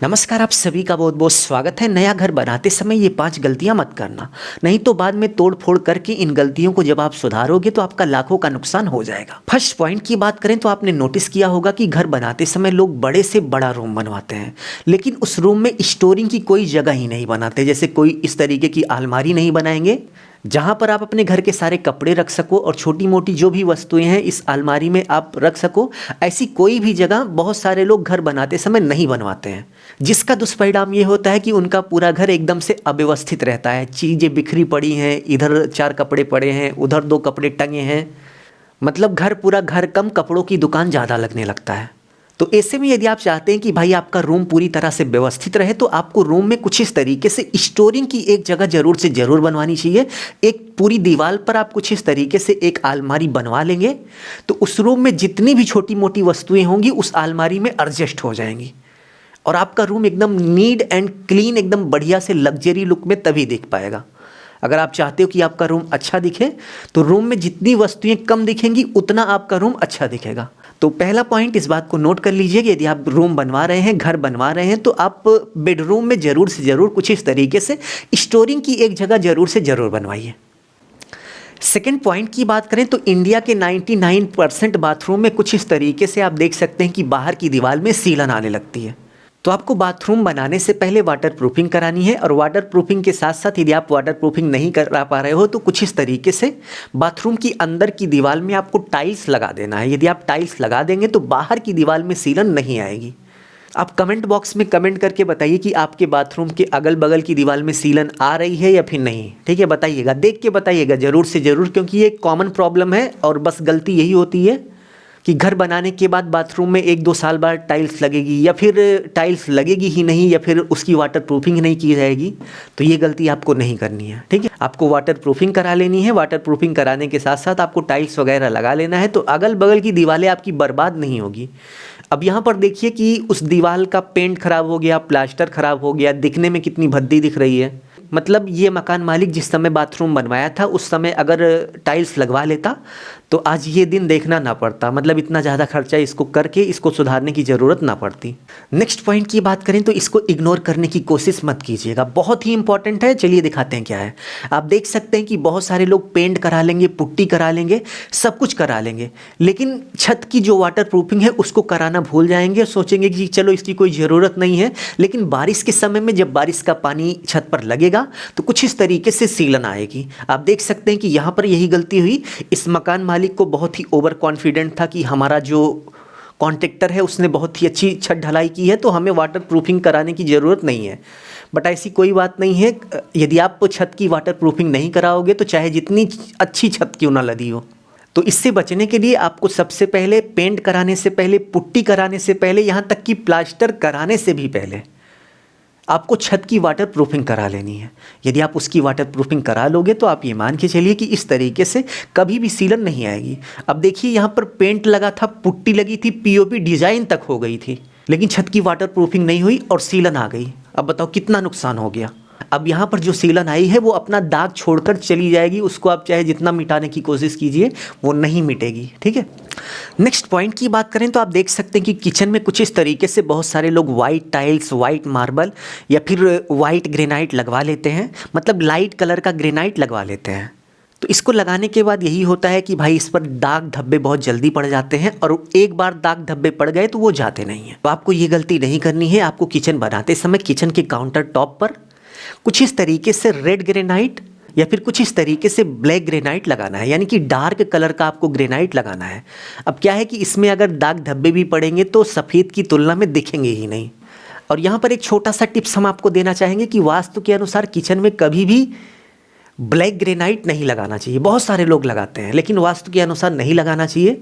नमस्कार, आप सभी का बहुत बहुत स्वागत है। नया घर बनाते समय ये 5 गलतियां मत करना, नहीं तो बाद में तोड़ फोड़ करके इन गलतियों को जब आप सुधारोगे तो आपका लाखों का नुकसान हो जाएगा। फर्स्ट पॉइंट की बात करें तो आपने नोटिस किया होगा कि घर बनाते समय लोग बड़े से बड़ा रूम बनवाते हैं, लेकिन उस रूम में स्टोरिंग की कोई जगह ही नहीं बनाते। जैसे कोई इस तरीके की अलमारी नहीं बनाएंगे जहाँ पर आप अपने घर के सारे कपड़े रख सको और छोटी मोटी जो भी वस्तुएं हैं इस अलमारी में आप रख सको। ऐसी कोई भी जगह बहुत सारे लोग घर बनाते समय नहीं बनवाते हैं, जिसका दुष्परिणाम ये होता है कि उनका पूरा घर एकदम से अव्यवस्थित रहता है। चीज़ें बिखरी पड़ी हैं, इधर 4 कपड़े पड़े हैं, उधर 2 कपड़े टंगे हैं, मतलब पूरा घर कम कपड़ों की दुकान ज़्यादा लगने लगता है। तो ऐसे में यदि आप चाहते हैं कि भाई आपका रूम पूरी तरह से व्यवस्थित रहे तो आपको रूम में कुछ इस तरीके से स्टोरिंग की एक जगह जरूर से जरूर बनवानी चाहिए। एक पूरी दीवार पर आप कुछ इस तरीके से एक अलमारी बनवा लेंगे तो उस रूम में जितनी भी छोटी मोटी वस्तुएं होंगी उस अलमारी में एडजस्ट हो जाएंगी और आपका रूम एकदम नीट एंड क्लीन, एकदम बढ़िया से लग्जरी लुक में तभी दिख पाएगा। अगर आप चाहते हो कि आपका रूम अच्छा दिखे तो रूम में जितनी वस्तुएं कम दिखेंगी उतना आपका रूम अच्छा दिखेगा। तो पहला पॉइंट इस बात को नोट कर लीजिए कि यदि आप रूम बनवा रहे हैं, घर बनवा रहे हैं, तो आप बेडरूम में ज़रूर से ज़रूर कुछ इस तरीके से स्टोरिंग की एक जगह ज़रूर से ज़रूर बनवाइए। सेकेंड पॉइंट की बात करें तो इंडिया के 99% बाथरूम में कुछ इस तरीके से आप देख सकते हैं कि बाहर की दीवार में सीलन आने लगती है। तो आपको बाथरूम बनाने से पहले वाटर प्रूफिंग करानी है और वाटर प्रूफिंग के साथ साथ यदि आप वाटर प्रूफिंग नहीं करा पा रहे हो तो कुछ इस तरीके से बाथरूम की अंदर की दीवार में आपको टाइल्स लगा देना है। यदि आप टाइल्स लगा देंगे तो बाहर की दीवार में सीलन नहीं आएगी। आप कमेंट बॉक्स में कमेंट करके बताइए कि आपके बाथरूम के अगल बगल की दीवार में सीलन आ रही है या फिर नहीं। ठीक है, बताइएगा, देख के बताइएगा ज़रूर से ज़रूर, क्योंकि ये एक कॉमन प्रॉब्लम है और बस गलती यही होती है कि घर बनाने के बाद बाथरूम में 1-2 साल बाद टाइल्स लगेगी या फिर टाइल्स लगेगी ही नहीं या फिर उसकी वाटर प्रूफिंग नहीं की जाएगी। तो ये गलती आपको नहीं करनी है। ठीक है, आपको वाटर प्रूफिंग करा लेनी है। वाटर प्रूफिंग कराने के साथ साथ आपको टाइल्स वगैरह लगा लेना है तो अगल बगल की दीवारें आपकी बर्बाद नहीं होगी। अब यहाँ पर देखिए कि उस दीवार का पेंट खराब हो गया, प्लास्टर खराब हो गया, दिखने में कितनी भद्दी दिख रही है। मतलब ये मकान मालिक जिस समय बाथरूम बनवाया था उस समय अगर टाइल्स लगवा लेता तो आज ये दिन देखना ना पड़ता, मतलब इतना ज़्यादा खर्चा इसको करके इसको सुधारने की ज़रूरत ना पड़ती। नेक्स्ट पॉइंट की बात करें तो इसको इग्नोर करने की कोशिश मत कीजिएगा, बहुत ही इंपॉर्टेंट है। चलिए दिखाते हैं क्या है। आप देख सकते हैं कि बहुत सारे लोग पेंट करा लेंगे, पुट्टी करा लेंगे, सब कुछ करा लेंगे, लेकिन छत की जो वाटर प्रूफिंग है उसको कराना भूल जाएंगे। सोचेंगे कि चलो इसकी कोई ज़रूरत नहीं है, लेकिन बारिश के समय में जब बारिश का पानी छत पर लगेगा तो कुछ इस तरीके से सीलन आएगी। आप देख सकते हैं कि यहाँ पर यही गलती हुई। इस मकान मालिक को बहुत ही ओवर कॉन्फिडेंट था कि हमारा जो कॉन्ट्रैक्टर है उसने बहुत ही अच्छी छत ढलाई की है तो हमें वाटर प्रूफिंग कराने की ज़रूरत नहीं है। बट ऐसी कोई बात नहीं है। यदि आप छत की वाटर प्रूफिंग नहीं कराओगे तो चाहे जितनी अच्छी छत क्यों ना लदी हो। तो इससे बचने के लिए आपको सबसे पहले पेंट कराने से पहले, पुट्टी कराने से पहले, यहाँ तक कि प्लास्टर कराने से भी पहले आपको छत की वाटर प्रूफिंग करा लेनी है। यदि आप उसकी वाटर प्रूफिंग करा लोगे तो आप ये मान के चलिए कि इस तरीके से कभी भी सीलन नहीं आएगी। अब देखिए यहाँ पर पेंट लगा था, पुट्टी लगी थी, पीओपी डिज़ाइन तक हो गई थी, लेकिन छत की वाटर प्रूफिंग नहीं हुई और सीलन आ गई। अब बताओ कितना नुकसान हो गया। अब यहाँ पर जो सीलन आई है वो अपना दाग छोड़कर चली जाएगी, उसको आप चाहे जितना मिटाने की कोशिश कीजिए वो नहीं मिटेगी। ठीक है, नेक्स्ट पॉइंट की बात करें तो आप देख सकते हैं कि किचन में कुछ इस तरीके से बहुत सारे लोग वाइट टाइल्स, वाइट मार्बल या फिर वाइट ग्रेनाइट लगवा लेते हैं, मतलब लाइट कलर का ग्रेनाइट लगवा लेते हैं। तो इसको लगाने के बाद यही होता है कि भाई इस पर दाग धब्बे बहुत जल्दी पड़ जाते हैं और एक बार दाग धब्बे पड़ गए तो वो जाते नहीं हैं। तो आपको ये गलती नहीं करनी है। आपको किचन बनाते समय किचन के काउंटर टॉप पर कुछ इस तरीके से रेड ग्रेनाइट या फिर कुछ इस तरीके से ब्लैक ग्रेनाइट लगाना है, यानी कि डार्क कलर का आपको ग्रेनाइट लगाना है। अब क्या है कि इसमें अगर दाग धब्बे भी पड़ेंगे तो सफ़ेद की तुलना में दिखेंगे ही नहीं। और यहाँ पर एक छोटा सा टिप्स हम आपको देना चाहेंगे कि वास्तु के अनुसार किचन में कभी भी ब्लैक ग्रेनाइट नहीं लगाना चाहिए। बहुत सारे लोग लगाते हैं लेकिन वास्तु के अनुसार नहीं लगाना चाहिए।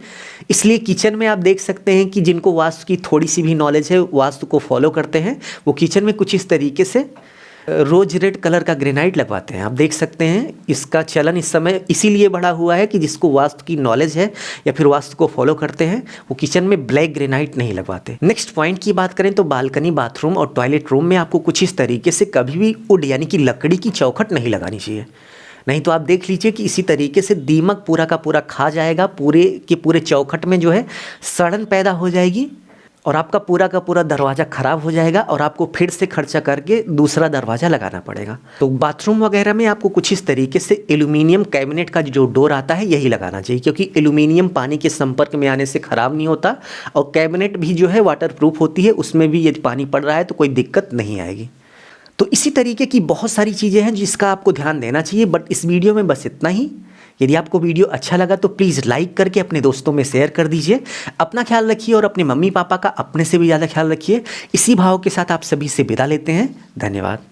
इसलिए किचन में आप देख सकते हैं कि जिनको वास्तु की थोड़ी सी भी नॉलेज है, वास्तु को फॉलो करते हैं, वो किचन में कुछ इस तरीके से रोज रेड कलर का ग्रेनाइट लगवाते हैं। आप देख सकते हैं इसका चलन इस समय इसीलिए बढ़ा हुआ है कि जिसको वास्तु की नॉलेज है या फिर वास्तु को फॉलो करते हैं वो किचन में ब्लैक ग्रेनाइट नहीं लगवाते। नेक्स्ट पॉइंट की बात करें तो बालकनी, बाथरूम और टॉयलेट रूम में आपको कुछ इस तरीके से कभी भी वुड यानी कि लकड़ी की चौखट नहीं लगानी चाहिए। नहीं तो आप देख लीजिए कि इसी तरीके से दीमक पूरा का पूरा खा जाएगा, पूरे के पूरे चौखट में जो है सड़न पैदा हो जाएगी और आपका पूरा का पूरा दरवाज़ा ख़राब हो जाएगा और आपको फिर से खर्चा करके दूसरा दरवाज़ा लगाना पड़ेगा। तो बाथरूम वगैरह में आपको कुछ इस तरीके से एल्यूमिनियम कैबिनेट का जो डोर आता है यही लगाना चाहिए, क्योंकि एल्यूमिनियम पानी के संपर्क में आने से ख़राब नहीं होता और कैबिनेट भी जो है वाटरप्रूफ होती है, उसमें भी यदि पानी पड़ रहा है तो कोई दिक्कत नहीं आएगी। तो इसी तरीके की बहुत सारी चीज़ें हैं जिसका आपको ध्यान देना चाहिए, बट इस वीडियो में बस इतना ही। यदि आपको वीडियो अच्छा लगा तो प्लीज़ लाइक करके अपने दोस्तों में शेयर कर दीजिए। अपना ख्याल रखिए और अपने मम्मी पापा का अपने से भी ज़्यादा ख्याल रखिए। इसी भाव के साथ आप सभी से विदा लेते हैं। धन्यवाद।